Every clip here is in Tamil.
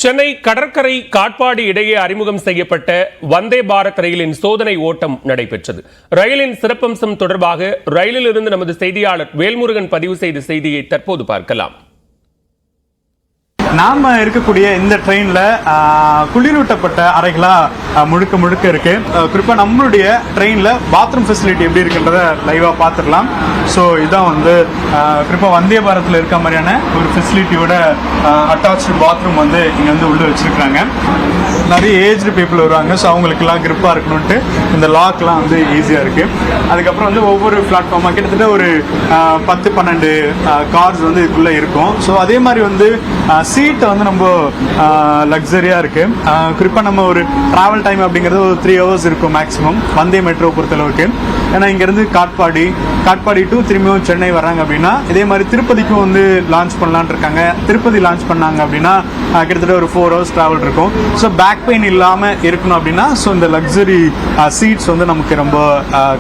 சென்னை கடற்கரை காட்பாடி இடையே அறிமுகம் செய்யப்பட்ட வந்தே பாரத் ரயிலின் சோதனை ஓட்டம் நடைபெற்றது. ரயிலின் சிறப்பம்சம் தொடர்பாக ரயிலில் இருந்து நமது செய்தியாளர் வேல்முருகன் பதிவு செய்த செய்தியை தற்போது பார்க்கலாம். நாம இருக்கக்கூடிய இந்த ட்ரெயின்ல குளிரூட்டப்பட்ட அறைகளா முழுக்க இருக்கு. குறிப்பா நம்மளுடைய ட்ரெயின்ல பாத்ரூம் ஃபெசிலிட்டி எப்படி இருக்குன்றத லைவா பார்த்துடலாம். ஸோ இதான் வந்து குறிப்பா வந்தே பாரத்ல இருக்க மாதிரியான ஒரு ஃபெசிலிட்டியோட அட்டாச்சு பாத்ரூம் வந்து இங்க வந்து உள்ள வச்சிருக்காங்க. நிறைய ஏஜ்டு பீப்புள் வருவாங்க. ஸோ அவங்களுக்குலாம் கிரிப்பா இருக்கணும்ட்டு இந்த லாக்லாம் வந்து ஈஸியா இருக்கு. அதுக்கப்புறம் வந்து ஒவ்வொரு பிளாட்ஃபார்மா கிட்டத்தட்ட ஒரு 10-12 கார்ஸ் வந்து இதுக்குள்ள இருக்கும். ஸோ அதே மாதிரி வந்து சீட் வந்து ரொம்ப லக்ஸரியா இருக்கு. குறிப்பா நம்ம ஒரு டிராவல் டைம் அப்படிங்கிறது ஒரு 3 hours இருக்கும் மேக்ஸிமம் வந்தே மெட்ரோ பொறுத்தளவுக்கு. ஏன்னா இங்க இருந்து காட்பாடி டு திரும்பியும் சென்னை வர்றாங்க அப்படின்னா இதே மாதிரி திருப்பதிக்கும் வந்து லான்ச் பண்ணலான் இருக்காங்க. திருப்பதி லான்ச் பண்ணாங்க அப்படின்னா கிட்டத்தட்ட ஒரு 4 hours டிராவல் இருக்கும். ஸோ பேக் பெயின் இல்லாம இருக்கணும் அப்படின்னா ஸோ இந்த லக்ஸரி சீட்ஸ் வந்து நமக்கு ரொம்ப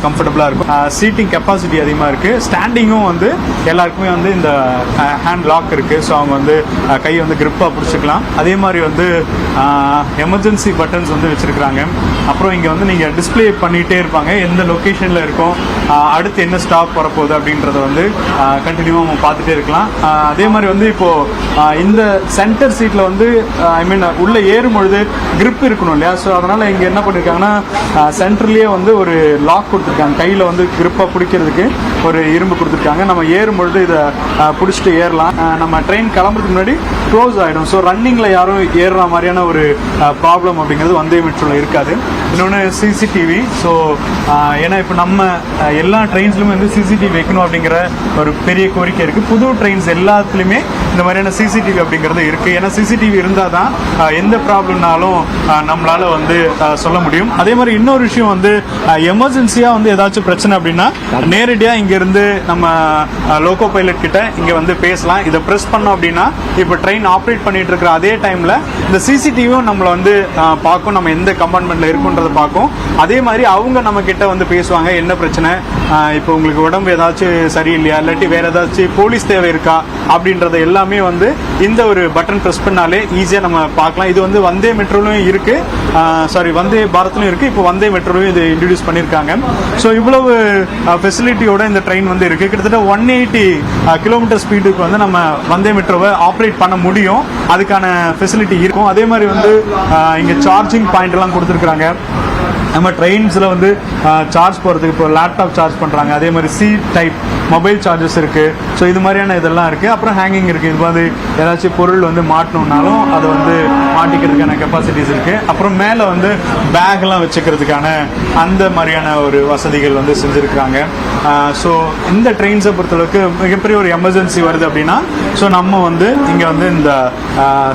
கம்ஃபர்டபுளா இருக்கும். சீட்டிங் கெப்பாசிட்டி அதிகமா இருக்கு. ஸ்டாண்டிங்கும் வந்து எல்லாருக்குமே வந்து இந்த ஹேண்ட் லாக் இருக்கு. ஸோ அவங்க வந்து கை வந்து கிரிப்பா பிடிச்சிக்கலாம். அதே மாதிரி வந்து எமர்ஜென்சி பட்டன்ஸ் வந்து வச்சிருக்காங்க. அப்புறம் இங்க வந்து நீங்க டிஸ்பிளே பண்ணிட்டே இருப்பாங்க எந்த லொகேஷன்ல இருக்கும், அடுத்து என்ன ஸ்டாப் வரப்போகுது அப்படின்றத வந்து கண்டினியூவா நம்ம பார்த்துட்டே இருக்கலாம். அதே மாதிரி வந்து இப்போ இந்த சென்டர் சீட்ல வந்து ஐ மீன் உள்ள ஏறும் பொழுது கிரிப் இருக்கணும் இல்லையா? ஸோ அதனால இங்க என்ன பண்ணிருக்காங்கன்னா சென்டர்லயே வந்து ஒரு லாக் கொடுத்துருக்காங்க. கையில வந்து கிரிப்பா பிடிக்கிறதுக்கு ஒரு இரும்பு கொடுத்துருக்காங்க. நம்ம ஏறும் பொழுது இதை பிடிச்சிட்டு ஏறலாம். நம்ம ட்ரெயின் கிளம்புறதுக்கு முன்னாடி க்ளோஸ் ஆகிடும். ஸோ ரன்னிங்ல யாரும் ஏறுற மாதிரியான ஒரு ப்ராப்ளம் அப்படிங்கிறது வந்தே மெட்ரோல இருக்காது. இன்னொன்று சிசிடிவி. ஸோ ஏன்னா இப்போ நம்ம எல்லா ட்ரெயின்ஸ்லுமே வந்து சிசிடிவி வைக்கணும் அப்படிங்கிற ஒரு பெரிய கோரிக்கை இருக்கு. புது ட்ரெயின்ஸ் எல்லாத்துலேயுமே இந்த மாதிரியான சிசிடிவி அப்படிங்கிறது இருக்கு. ஏன்னா சிசிடிவி இருந்தால் தான் எந்த ப்ராப்ளம்னாலும் நம்மளால வந்து சொல்ல முடியும். அதே மாதிரி இன்னொரு விஷயம் வந்து எமர்ஜென்சியா வந்து ஏதாச்சும் பிரச்சனை அப்படின்னா நேரடியா இங்க இருந்து நம்ம லோகோ பைலட் கிட்ட இங்க வந்து பேசலாம். இதை பிரஸ் பண்ணோம் அப்படின்னா இப்போ ட்ரெயின் ஆப்ரேட் பண்ணிட்டு இருக்கிற அதே டைம்ல இந்த சிசிடிவியும் நம்மள வந்து பார்க்கும், நம்ம எந்த கம்பார்ட்மெண்ட்ல இருக்குன்றதை பார்க்கும். அதே மாதிரி அவங்க நம்ம கிட்ட வந்து பேசுவாங்க, என்ன பிரச்சனை, இப்போ உங்களுக்கு உடம்பு ஏதாச்சும் சரியில்லையா, இல்லாட்டி வேற ஏதாச்சும் போலீஸ் தேவை இருக்கா அப்படின்றத எல்லாமே வந்து இந்த ஒரு பட்டன் பிரஸ் பண்ணாலே ஈஸியா நம்ம பார்க்கலாம். இது வந்து வந்தே மெட்ரோலையும் இருக்கு, வந்தே பாரத்லையும் இருக்கு. இப்போ வந்தே மெட்ரோலையும் இது இன்ட்ரோடியூஸ் பண்ணிருக்காங்க. ஸோ இவ்வளவு ஃபெசிலிட்டியோட இந்த ட்ரெயின் வந்து இருக்கு. கிட்டத்தட்ட 180 கிலோமீட்டர் ஸ்பீடுக்கு வந்து நம்ம வந்தே மெட்ரோவை ஆப்ரேட் பண்ண முடியும். அதுக்கான ஃபெசிலிட்டி இருக்கும். அதே மாதிரி வந்து இங்க சார்ஜிங் பாயிண்ட் எல்லாம் கொடுத்துருக்காங்க. நம்ம ட்ரெயின்ஸ்ல வந்து சார்ஜ் போறதுக்கு இப்போ லேப்டாப் சார்ஜ் பண்றாங்க. அதே மாதிரி சி டைப் மொபைல் சார்ஜஸ் இருக்கு. ஸோ இது மாதிரியான இதெல்லாம் இருக்கு. அப்புறம் ஹேங்கிங் இருக்கு. இது வந்து ஏதாச்சும் பொருள் வந்து மாட்டணும்னாலும் அதை வந்து மாட்டிக்கிறதுக்கான கெப்பாசிட்டிஸ் இருக்கு. அப்புறம் மேலே வந்து பேக் எல்லாம் வச்சுக்கிறதுக்கான அந்த மாதிரியான ஒரு வசதிகள் வந்து செஞ்சிருக்காங்க. ஸோ இந்த ட்ரெயின்ஸை பொறுத்தளவுக்கு மிகப்பெரிய ஒரு எமர்ஜென்சி வருது அப்படின்னா ஸோ நம்ம வந்து இங்க வந்து இந்த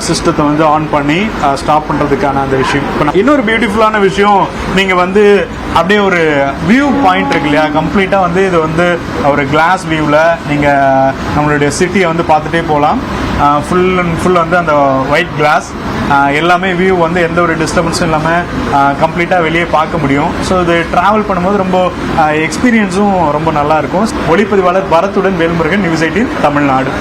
சிஸ்டத்தை வந்து ஆன் பண்ணி ஸ்டாப் பண்றதுக்கான அந்த விஷயம். இன்னொரு பியூட்டிஃபுல்லான விஷயம், நீங்க வந்து அப்படியே ஒரு வியூ பாயிண்ட் இருக்கு இல்லையா, கம்ப்ளீட்டா வந்து இது வந்து ஒரு கிளாஸ் வியூல நீங்க நம்மளுடைய சிட்டியை வந்து பார்த்துட்டே போகலாம். ஃபுல் அண்ட் ஃபுல் வந்து அந்த ஒயிட் கிளாஸ் எல்லாமே வியூ வந்து எந்த ஒரு டிஸ்டர்பன்ஸும் இல்லாமல் கம்ப்ளீட்டாக வெளியே பார்க்க முடியும். ஸோ இது ட்ராவல் பண்ணும்போது ரொம்ப எக்ஸ்பீரியன்ஸும் ரொம்ப நல்லா இருக்கும். ஒளிப்பதிவாளர் பரத்துடன் வேல்முருகன், நியூஸ் 18 தமிழ்நாடு.